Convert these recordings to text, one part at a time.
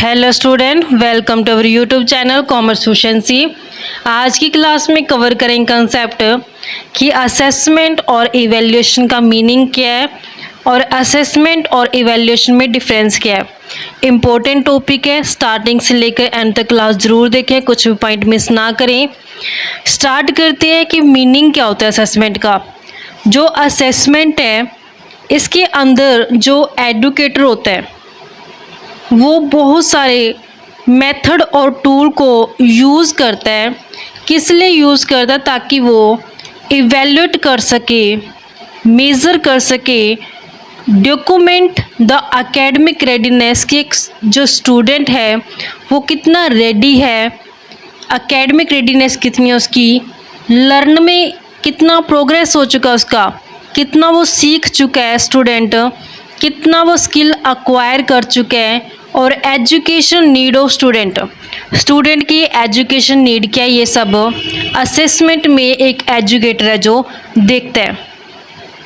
Hello student, welcome to our YouTube channel commerce efficiency. आज की class में cover करेंगे कंसेप्ट कि असेसमेंट और इवैल्यूएशन का मीनिंग क्या है और असेसमेंट और इवैल्यूएशन में डिफरेंस क्या है। इम्पोर्टेंट टॉपिक है, स्टार्टिंग से लेकर एंड तक क्लास ज़रूर देखें, कुछ भी पॉइंट मिस ना करें। स्टार्ट करते हैं कि मीनिंग क्या होता है असेसमेंट का। जो असेसमेंट है इसके अंदर जो एडुकेटर होता है वो बहुत सारे मेथड और टूल को यूज़ करता है। किस लिए यूज़ करता है? ताकि वो इवैल्यूएट कर सके, मेज़र कर सके, डॉक्यूमेंट द एकेडमिक रेडीनेस कि एक जो स्टूडेंट है वो कितना रेडी है, एकेडमिक रेडीनेस कितनी है उसकी, लर्न में कितना प्रोग्रेस हो चुका है उसका, कितना वो सीख चुका है स्टूडेंट, कितना वो स्किल अक्वायर कर चुका है, और एजुकेशन नीड ऑफ स्टूडेंट की एजुकेशन नीड क्या है, ये सब असेसमेंट में एक एजुकेटर है जो देखता है।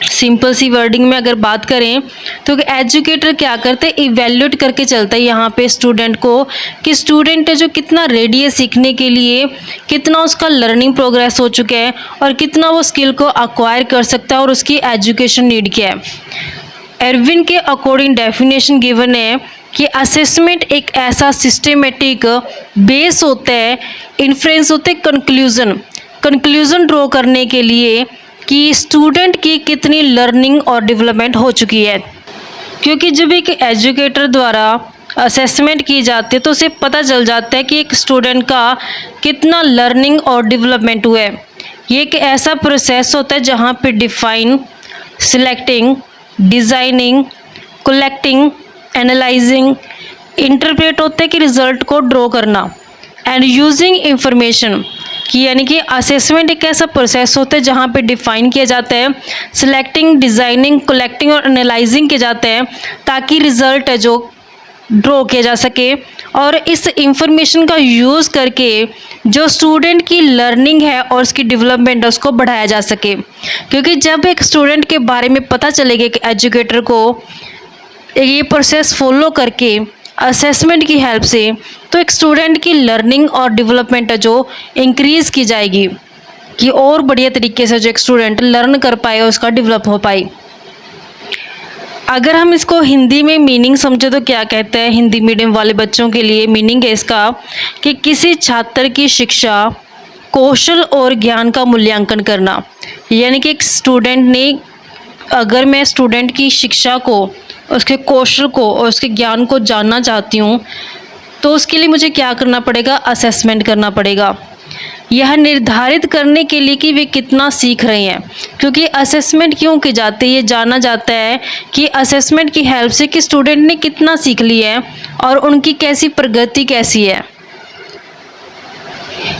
सिंपल सी वर्डिंग में अगर बात करें तो एजुकेटर क्या करते हैं, इवैल्यूएट करके चलता है यहाँ पे स्टूडेंट को कि स्टूडेंट है जो कितना रेडी है सीखने के लिए, कितना उसका लर्निंग प्रोग्रेस हो चुका है और कितना वो स्किल को अक्वायर कर सकता है और उसकी एजुकेशन नीड क्या है। एरविन के अकॉर्डिंग डेफिनेशन गिवन है कि असेसमेंट एक ऐसा सिस्टमेटिक बेस होता है, इन्फ्रेंस होते हैं कंक्लूजन ड्रॉ करने के लिए कि स्टूडेंट की कितनी लर्निंग और डेवलपमेंट हो चुकी है। क्योंकि जब एक एजुकेटर द्वारा असेसमेंट की जाती है तो उसे पता चल जाता है कि एक स्टूडेंट का कितना लर्निंग और डेवलपमेंट हुआ है। ये एक ऐसा प्रोसेस होता है जहाँ पे define, selecting, designing, collecting, analysing, interpret होते हैं कि रिजल्ट को ड्रॉ करना, एंड यूजिंग इंफॉर्मेशन कि यानी कि असेसमेंट एक ऐसा प्रोसेस होता है जहाँ पे डिफाइन किया जाता है, सिलेक्टिंग, डिज़ाइनिंग, कलेक्टिंग और एनालाइजिंग किया जाता है ताकि रिजल्ट है जो ड्रॉ किया जा सके, और इस इंफॉर्मेशन का यूज़ करके जो स्टूडेंट की लर्निंग है और उसकी डेवलपमेंट है उसको बढ़ाया जा सके। क्योंकि जब एक स्टूडेंट के बारे में पता चलेगा कि एजुकेटर को ये प्रोसेस फॉलो करके असेसमेंट की हेल्प से, तो एक स्टूडेंट की लर्निंग और डेवलपमेंट है जो इंक्रीज़ की जाएगी कि और बढ़िया तरीके से जो एक स्टूडेंट लर्न कर पाए और उसका डेवलप हो पाए। अगर हम इसको हिंदी में मीनिंग समझे तो क्या कहते हैं, हिंदी मीडियम वाले बच्चों के लिए मीनिंग है इसका कि किसी छात्र की शिक्षा, कौशल और ज्ञान का मूल्यांकन करना। यानी कि एक स्टूडेंट ने, अगर मैं स्टूडेंट की शिक्षा को, उसके कौशल को और उसके ज्ञान को जानना चाहती हूँ तो उसके लिए मुझे क्या करना पड़ेगा, असेसमेंट करना पड़ेगा। यह निर्धारित करने के लिए कि वे कितना सीख रहे हैं। क्योंकि असेसमेंट क्यों की जाती है, ये जाना जाता है कि असेसमेंट की हेल्प से कि स्टूडेंट ने कितना सीख लिया है और उनकी कैसी प्रगति कैसी है।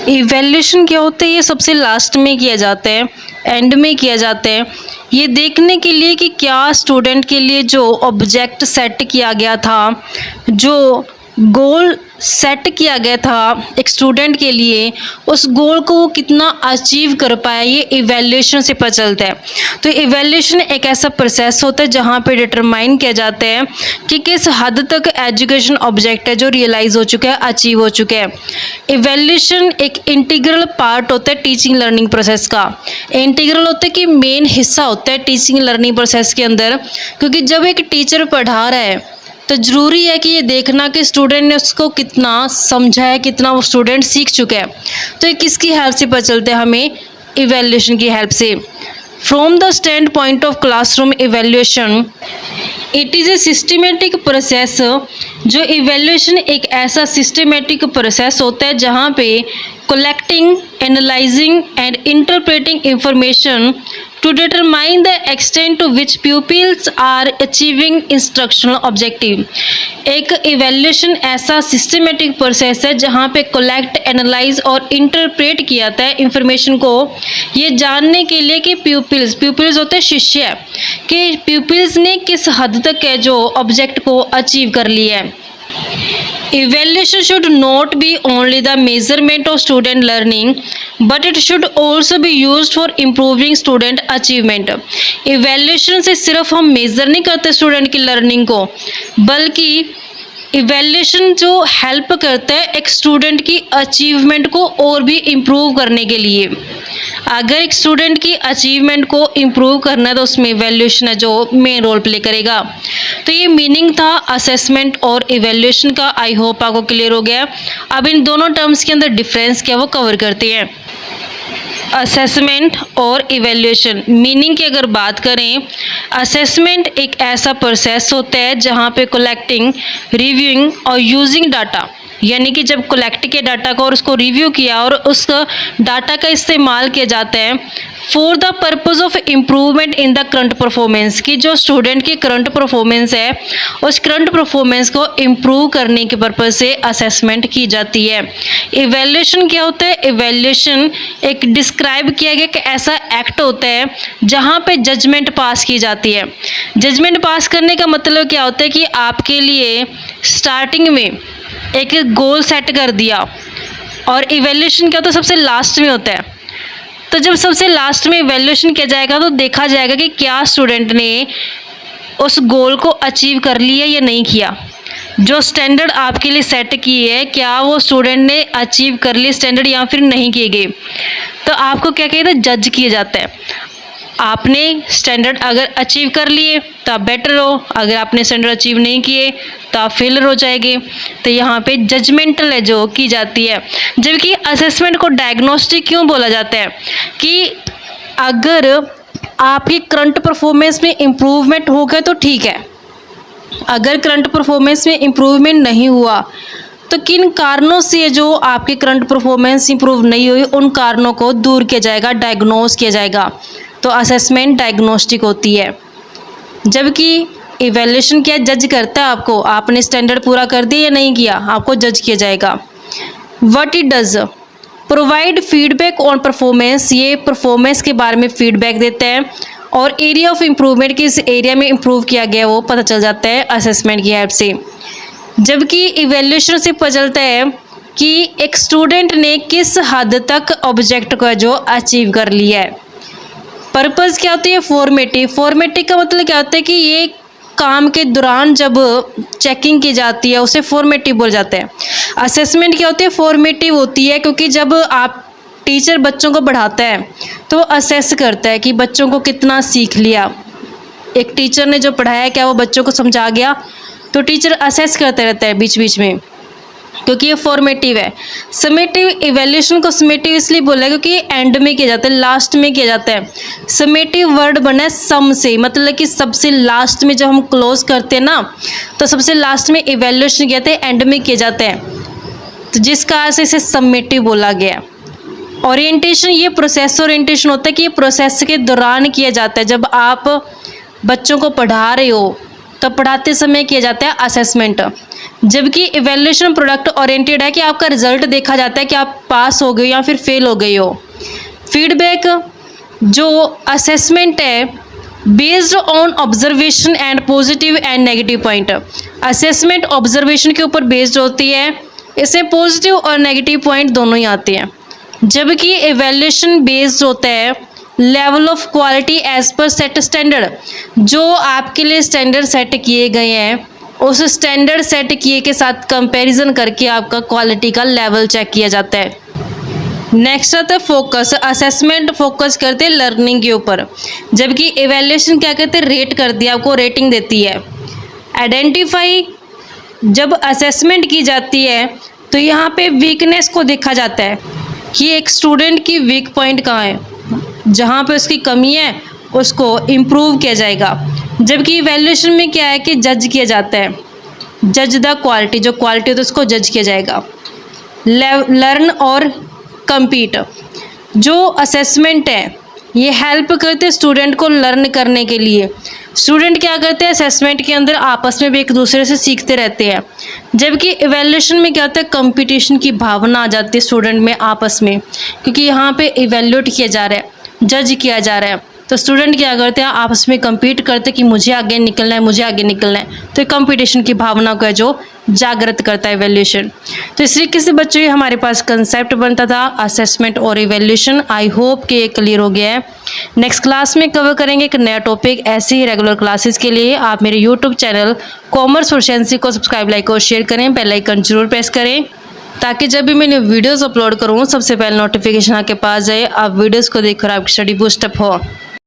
इवैल्यूएशन क्या होता है, ये सबसे लास्ट में किया जाता है, एंड में किया जाता है, ये देखने के लिए कि क्या स्टूडेंट के लिए जो ऑब्जेक्ट सेट किया गया था, जो गोल सेट किया गया था एक स्टूडेंट के लिए, उस गोल को वो कितना अचीव कर पाया, ये इवैल्यूएशन से पता चलता है। तो इवैल्यूएशन एक ऐसा प्रोसेस होता है जहाँ पे डिटरमाइन किया जाता है कि किस हद तक एजुकेशन ऑब्जेक्ट है जो रियलाइज़ हो चुका है, अचीव हो चुका है। इवैल्यूएशन एक इंटीग्रल पार्ट होता है टीचिंग लर्निंग प्रोसेस का। इंटीग्रल होता है कि मेन हिस्सा होता है टीचिंग लर्निंग प्रोसेस के अंदर। क्योंकि जब एक टीचर पढ़ा रहा है तो ज़रूरी है कि ये देखना कि स्टूडेंट ने उसको कितना समझा है, कितना वो स्टूडेंट सीख चुका है। तो ये किसकी हेल्प से पता चलता है हमें, इवैल्यूएशन की हेल्प से। From the stand point of classroom evaluation, it is a systematic process. जो इवैल्यूएशन एक ऐसा सिस्टमेटिक प्रोसेस होता है जहाँ पे collecting, analysing and interpreting information to determine the extent to which pupils are achieving instructional objective। एक evaluation ऐसा systematic process है जहाँ पे कलेक्ट, एनालाइज और इंटरप्रेट किया जाता है इंफॉर्मेशन को, ये जानने के लिए कि प्यूपिल्स होते हैं शिष्य, कि प्यूपिल्स ने किस हद तक है जो ऑब्जेक्ट को अचीव कर लिया है। Evaluation should not be only the measurement of student learning, but it should also be used for improving student achievement। Evaluation से सिर्फ हम मेज़र नहीं करते स्टूडेंट की लर्निंग को, बल्कि इवैल्यूएशन जो हेल्प करता है एक स्टूडेंट की अचीवमेंट को और भी इम्प्रूव करने के लिए। अगर एक स्टूडेंट की अचीवमेंट को इम्प्रूव करना है तो उसमें इवैल्यूएशन है जो मेन रोल प्ले करेगा। तो ये मीनिंग था असेसमेंट और इवैल्यूएशन का। आई होप आपको क्लियर हो गया। अब इन दोनों टर्म्स के अंदर डिफरेंस क्या वो कवर करते हैं। असेसमेंट और इवैल्यूएशन मीनिंग की अगर बात करें, असेसमेंट एक ऐसा प्रोसेस होता है जहाँ पे कलेक्टिंग, रिव्यूइंग और यूजिंग डाटा, यानी कि जब कलेक्ट किया डाटा को और उसको रिव्यू किया और उस डाटा का इस्तेमाल किया जाता है for the purpose of improvement in the current performance, की जो स्टूडेंट की करंट परफॉर्मेंस है उस करंट परफॉर्मेंस को इम्प्रूव करने के पर्पज़ से असेसमेंट की जाती है। इवैल्यूएशन क्या होता है? इवैल्यूएशन एक डिस्क्राइब किया गया कि ऐसा एक्ट होता है जहाँ पे जजमेंट पास की जाती है। जजमेंट पास करने का मतलब क्या होता है कि आपके लिए स्टार्टिंग में एक गोल सेट कर दिया और इवैल्यूएशन क्या होता है सबसे लास्ट में होता है। तो जब सबसे लास्ट में इवैल्यूएशन किया जाएगा तो देखा जाएगा कि क्या स्टूडेंट ने उस गोल को अचीव कर लिया या नहीं किया। जो स्टैंडर्ड आपके लिए सेट की है क्या वो स्टूडेंट ने अचीव कर लिए स्टैंडर्ड या फिर नहीं किए गए। तो आपको क्या कहते हैं, जज किया जाता है। आपने स्टैंडर्ड अगर अचीव कर लिए तो आप बेटर हो, अगर आपने स्टैंडर्ड अचीव नहीं किए तो आप फेलर हो जाएंगे। तो यहाँ पे जजमेंटल है जो की जाती है। जबकि असेसमेंट को डायग्नोस्टिक क्यों बोला जाता है कि अगर आपकी करंट परफॉर्मेंस में इम्प्रूवमेंट हो गया तो ठीक है, अगर करंट परफॉर्मेंस में इम्प्रूवमेंट नहीं हुआ तो किन कारणों से जो आपकी करंट परफॉर्मेंस इम्प्रूव नहीं हुई उन कारणों को दूर किया जाएगा, डायग्नोस किया जाएगा। तो असेसमेंट डायग्नोस्टिक होती है। जबकि इवैल्यूएशन क्या जज करता है आपको, आपने स्टैंडर्ड पूरा कर दिया या नहीं किया, आपको जज किया जाएगा। What it does, provide feedback on performance, ये परफॉर्मेंस के बारे में फीडबैक देता है और एरिया ऑफ इम्प्रूवमेंट किस एरिया में इम्प्रूव किया गया वो पता चल जाता है असेसमेंट की हेल्प से। जबकि इवैल्यूएशन से पता चलता है कि एक स्टूडेंट ने किस हद तक ऑब्जेक्ट को जो अचीव कर लिया है। पर्पज़ क्या होती है, फॉर्मेटिव। फॉर्मेटिव का मतलब क्या होता है कि ये काम के दौरान जब चेकिंग की जाती है उसे फॉर्मेटिव बोल जाते हैं। असेसमेंट क्या होती है, फॉर्मेटिव होती है, क्योंकि जब आप टीचर बच्चों को पढ़ाता है तो असेस करता है कि बच्चों को कितना सीख लिया। एक टीचर ने जो पढ़ाया क्या वो बच्चों को समझा गया, तो टीचर असेस करते रहता है बीच बीच में, क्योंकि ये फॉर्मेटिव है। समेटिव, इवैल्यूएशन को समेटिव इसलिए बोला है क्योंकि एंड में किया जाता है, लास्ट में किया जाता है। समेटिव वर्ड बना है सम से, मतलब कि सबसे लास्ट में जब हम क्लोज करते हैं ना तो सबसे लास्ट में इवैल्यूएशन कहते हैं, एंड में किया जाता है, तो जिस कारण से इसे समेटिव बोला गया। ओरिएंटेशन, ये प्रोसेस ओरिएंटेशन होता है कि ये प्रोसेस के दौरान किया जाता है। जब आप बच्चों को पढ़ा रहे हो तो पढ़ाते समय किया जाता है असेसमेंट। जबकि इवैल्यूएशन प्रोडक्ट ओरिएंटेड है कि आपका रिजल्ट देखा जाता है कि आप पास हो गए या फिर फेल हो गए हो। फीडबैक, जो असेसमेंट है based on observation and positive and negative point. Assessment observation के ऊपर बेस्ड होती है, इसमें पॉजिटिव और नेगेटिव पॉइंट दोनों ही आते हैं। जबकि इवैल्यूएशन बेस्ड होता है level of quality as per set standard, जो आपके लिए स्टैंडर्ड सेट किए गए हैं उस स्टैंडर्ड सेट किए के साथ कंपैरिजन करके आपका क्वालिटी का लेवल चेक किया जाता है। नेक्स्ट आता है फोकस। असेसमेंट फोकस करते हैं लर्निंग के ऊपर, जबकि इवैल्यूएशन क्या करते हैं, रेट करती है, आपको रेटिंग देती है। आइडेंटिफाई, जब असेसमेंट की जाती है तो यहाँ पे वीकनेस को देखा जाता है कि एक स्टूडेंट की वीक पॉइंट कहाँ है, जहाँ पे उसकी कमी है उसको इम्प्रूव किया जाएगा। जबकि इवैल्यूएशन में क्या है कि जज किया जाता है, जज द क्वालिटी, जो क्वालिटी होती है उसको जज किया जाएगा। लर्न और कम्पीट, जो असेसमेंट है ये हेल्प करते हैं स्टूडेंट को लर्न करने के लिए। स्टूडेंट क्या करते हैं असेसमेंट के अंदर आपस में भी एक दूसरे से सीखते रहते हैं। जबकि इवैल्यूएशन में क्या होता है, कंपटीशन की भावना आ जाती है स्टूडेंट में आपस में, क्योंकि यहाँ पे इवैल्यूएट किया जा रहा है, जज किया जा रहा है। तो स्टूडेंट क्या करते हैं, आपस में compete करते कि मुझे आगे निकलना है, मुझे आगे निकलना है। तो ये कंपटीशन की भावना को है जो जागृत करता है इवैल्यूएशन। तो इस तरीके से बच्चों ये हमारे पास कंसेप्ट बनता था असेसमेंट और इवैल्यूएशन। आई होप कि ये क्लियर हो गया है। नेक्स्ट क्लास में कवर करेंगे एक नया टॉपिक। ऐसे ही रेगुलर क्लासेस के लिए आप मेरे यूट्यूब चैनल कॉमर्स प्रोफिशिएंसी को सब्सक्राइब, लाइक और शेयर करें। बेल आइकन जरूर प्रेस करें ताकि जब भी मैं न्यू वीडियोस अपलोड करूँ सबसे पहले नोटिफिकेशन आपके पास जाए, आप वीडियोस को देखकर आपकी स्टडी बूस्टअप हो।